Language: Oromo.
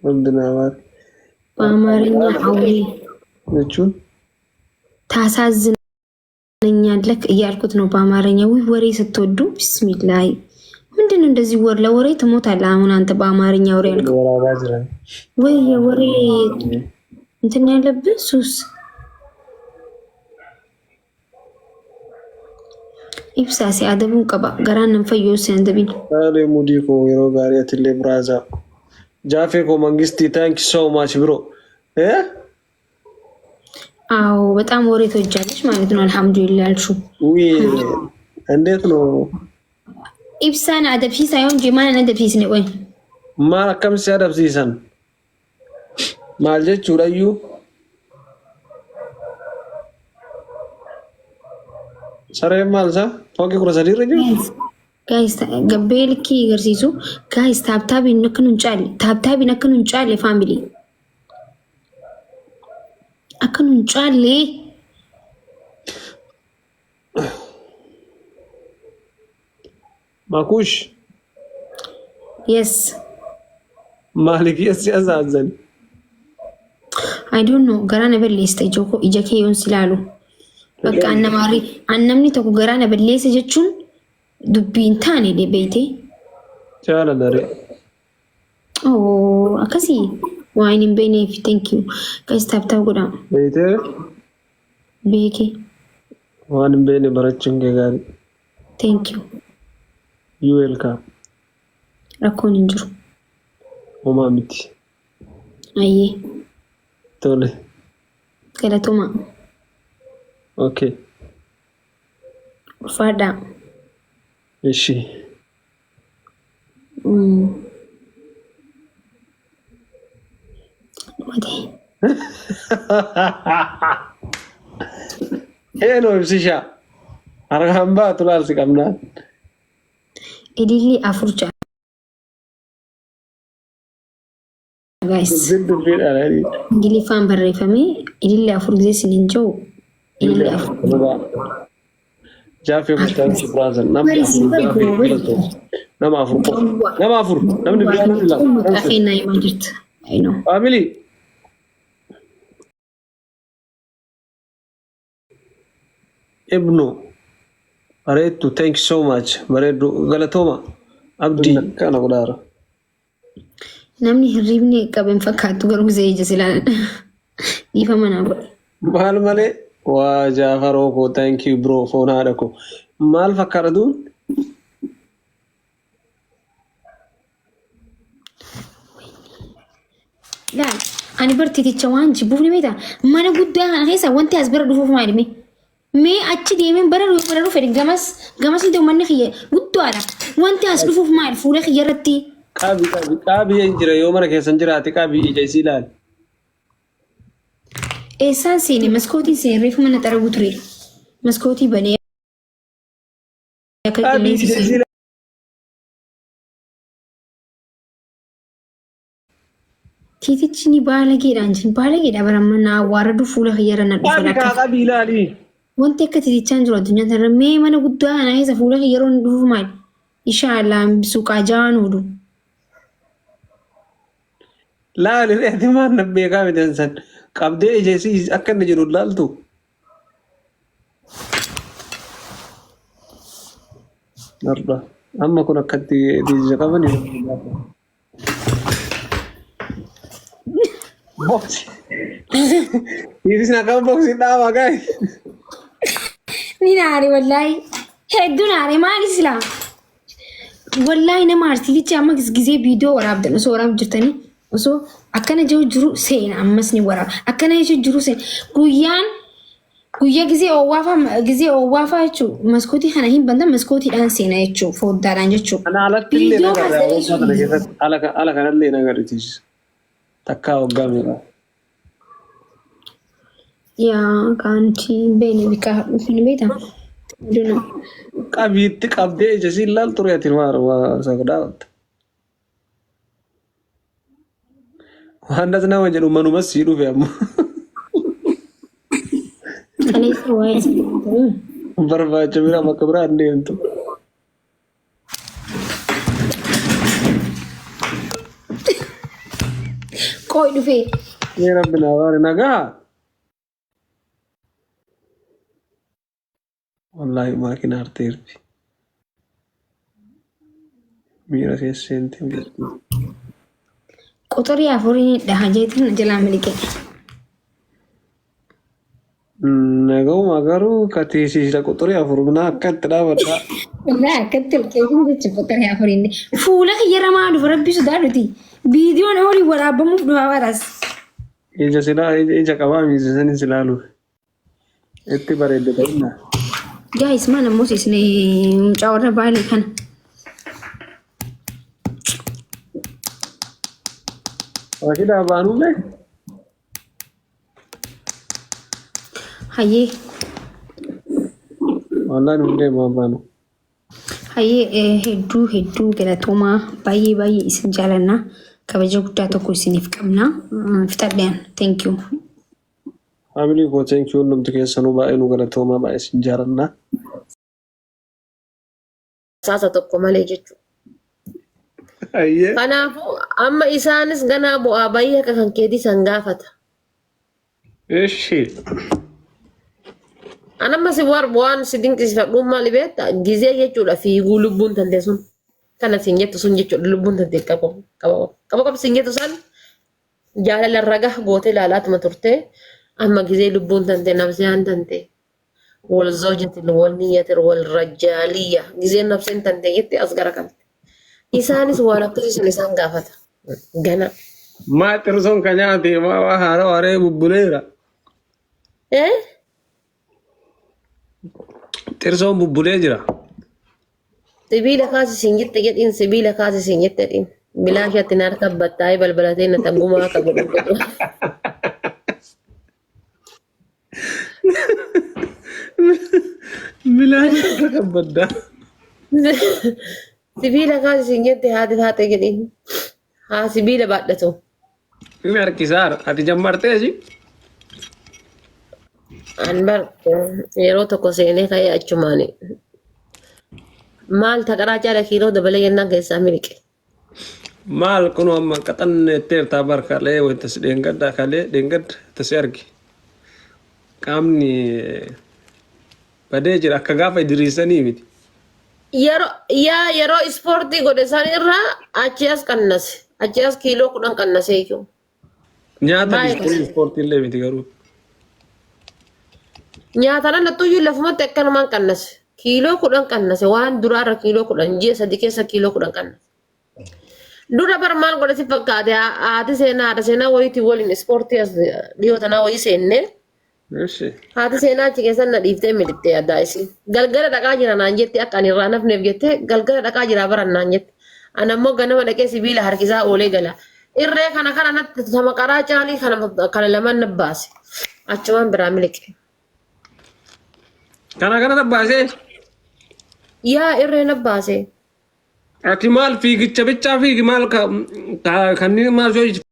ወንድናማት በአማርኛ አውሪ ነቹን ታሳዝነኛለህ እያልኩት ነው በአማርኛ። ውይ ወሬ ስትወዱ ቢስሚላህ ምንድነው እንደዚህ ወር ለወሬ ትሞታለህ። አሁን አንተ በአማርኛ ወሬ ያልከው ወይ የወሬ እንትን ያለብህ ሱስ ኢብሳሲ አደቡን ቀባ ገራን ፈየው ሲያንደቢን አለ ሙዲኮ የሮ ጋሪያት ለብራዛ ጃፌኮ መንግስቲ ታንክ ሶ ማች ብሮ አዎ በጣም ወሬ ተወጃለች ማለት ነው። አልহামዱሊላህ አልሹ ውይ እንዴት ነው ኢብሳን አደብሲ ሳይሆን ጀማን አደብሲስ ነው ወይ ማን ከም ሲያደብሲሰን ማልጀቹ ራዩ ሰሬ ማልሳ ፎቂ ኩረሰዲ ረጁ ጋይስ ገቤልኪ ገርሲሱ ጋይስ ታብታቢ ነክኑን ጫሌ ፋሚሊ አከኑን ጫሌ ማኩሽ የስ ማሊክ የስ ያዛዘን አይ ዶንት ኖ ገራነ በሌስ ተጆኮ ኢጀኬ ዮን ሲላሉ በቃ አነማሪ አነምኒ ተኩ ገራነ በሌስ ጀቹን ዱቢን ታኔ ለቤቴ ቻላ ለሬ ኦ አከሲ ዋይኒን በኔ ቴንክ ዩ ጋይስ ታብታብ ጎዳ ቤቴ ቤኬ ዋንን በኔ በረችን ገጋሪ ቴንክ ዩ ዩ ዌልካም ረኮን እንጅሩ ኦማሚቲ አዬ ቶሌ ገለቶማ ኦኬ ፋዳ እሺ ወዴ ሄሎ ብሲሻ አርጋምባ ቱላል ሲቀምና ኢዲሊ አፍሩቻ ጋይስ ዝንድ ፊል አላሪ ኢዲሊ ፋን በረፈሜ ኢዲሊ አፍሩ ጊዜ ሲንጆ ኢዲሊ አፍሩ ጃፌ ሙስታን ብራዘር ነማፉር ለምን ቢያኑ ይላል አፌና ይማጅት አይ ነው ፋሚሊ ኢብኑ አሬቱ ታንክ ሶ ማች በሬዱ ገለቶማ አብዲ ካና ጉዳራ namni hirribni qaben fakkaatu garuu ጊዜ ይጀስላል ይፈመና ማል ማለ ዋ ጃፈሮኮ ታንክ ዩ ብሮ ፎና አደኮ ማል ፈካረዱ لا ani bartiiticha waan jibbuufni beeta mana guddaa kana keessa wanti as bira dhufuuf maalimi mee achi deemeen bara dhufe gamas illee manni kiyya guddaadha wanti as dhufuuf maal fuula kiyya irratti qabi injira yoo mana keessan jiraate qabi ija isii laal eessaan seene maskootii seen reefu mana xaragu ture maskootii banee akka qilleensi tiitichi ni baalageedhaan jin baalageedha baramana awwaaradu fuula kiyyara na dhufa lakka qabi ilaali wanti akka tiitichaan jiru addunyaa tanarra mee mana guddaa kana keessa fuula kiyyaroo ni dhufu maal inshaallah suuqaa jaan oolu laal irratti maan nabbeekaa midansan qabdee ija isii akka inni jiru laaltu narra amma kun akkatti ija qaban boksi isis na qaban boksi dhaama gaay ni naari wallahi hedduu naari maal isla wallahi nama artiichi amma gisee viidiyoo waraabdan osoo waraab jirtanii osoo akkana jiru seena ammas ni waraab akkana jiru seena guyyaa gisee owwaafa jechuu maskootii kana hin bandan maskootiidhaan seena jechuu fooddaadhaan jechuu ana ala kanallee nagaritiis takkaa waggaa meeqa yaa kaanti beeni bikaa hin beekam duna qabiitti qabdee ija isii laal ture ati waa sagadaawwatta waan das nama jedhu manumas sii dhufe ammoo kaleessa waa'ee barbaacha bira bakka biraa hin deemtu قوي دفي يا ربنا وارنا قا والله ما كنا ارتير ميرا في السنتي قطر يا فوري دهجتين جلا ملكي نقوم أقرو كتيسي قطري أفرقنا كتلا ولا لا كتل كيف نجيب قطر يا فوري فولا يا رما دو ربي سدارتي فيديو نوري ولا بموف دو ورس إجا سلا إجا كوامي سنين سلالو اتبار الدبنا جايز ما نموت اسني مجاورة بالي كان وكذا بانو لك هاي والله نمدي ما بانو هاي هدو كده توما باي اسم جالنا كبجو كتاتو كويسيني في كمنا فتردين thank you family ko thank you numti keessanu baay'ee nu galatoomaa baay'ee sin jaalanna Sasa tokko malee jechuudha. ayye Kanaafuu amma isaanis ganaa bu'aa baay'ee akka kan keetii san gaafata. eshi Anamma si waan si dinqisiifadhu maali beekta gizee jechuudha fiiguu lubbuun tante sun kana siin jettu sun jechuudha lubbuun tante qaba siin jettu san jaalala raga gootee ilaalaatuma turte amma gizee lubbuun tante nafsiyaan tante wal zawjatin wal niyyatin wal rajaaliyya gizee nafseen tante jettee as gara kalte. Isaanis waan akkasiisan isaan gaafata. Gana. maa xirsoon ka nyaate maa haara waaree bubbuleera xirsoon bubbulee jira Sibiila kaasi siin jette jedhiin sibiila kaasi siin jette jedhiin. Bilaashatti na harka battaa'ee balbalatee na tangumaa akka godhu. bilaasha kabbadda Sibiila kaasi siin jette haati taate jedhiin. Haa sibiila baadhatu. imi harkisaar ati jammarteesi Anbar yeroo tokko seenee ka'ee achumaani. Maal taqaraa caala kiiloo dabalee yennaan keessaa miliqe. maal kunu amma qaxanneetteertaa barkalee wantas dheengadda kalee dheengadda tasi argi qaamni badee jira akka gaafa idiriisanii miti Yeroo ispoortii godhe san irraa achi as qannase. Achi as kiiloo 10 qannasee iyyuu. nyaata Baay'ee biskii ispoortiillee miti garuu Nyaata lattuyyuu lafumatti akkanumaan qannase. Kiiloo 10 qannase waan duraarra kiiloo 10 ji'a 3 keessa kiiloo 10 qannase. Dura bar maal godhe si fakkaate haati seenaa wayitii waliin ispoortii as dhiyoo tanaa wayii seennee eshi haati seenaa achi keessan na dhiiftee milittee addaa isii. Galgala dhaqaa jira naan jetti akka ani irraa nafneef jettee galgala dhaqaa jira baran naan jetti. Ani ammoo ganama dhaqee sibiila harkisaa oolee gala. Irree kana natti sama qaraa caalii kana lamaan na baase. Achumaan biraa miliqe. kana dabbaasee Yaa irree na baase. ati maal fiigicha bichaa fiigi maal kanneen maal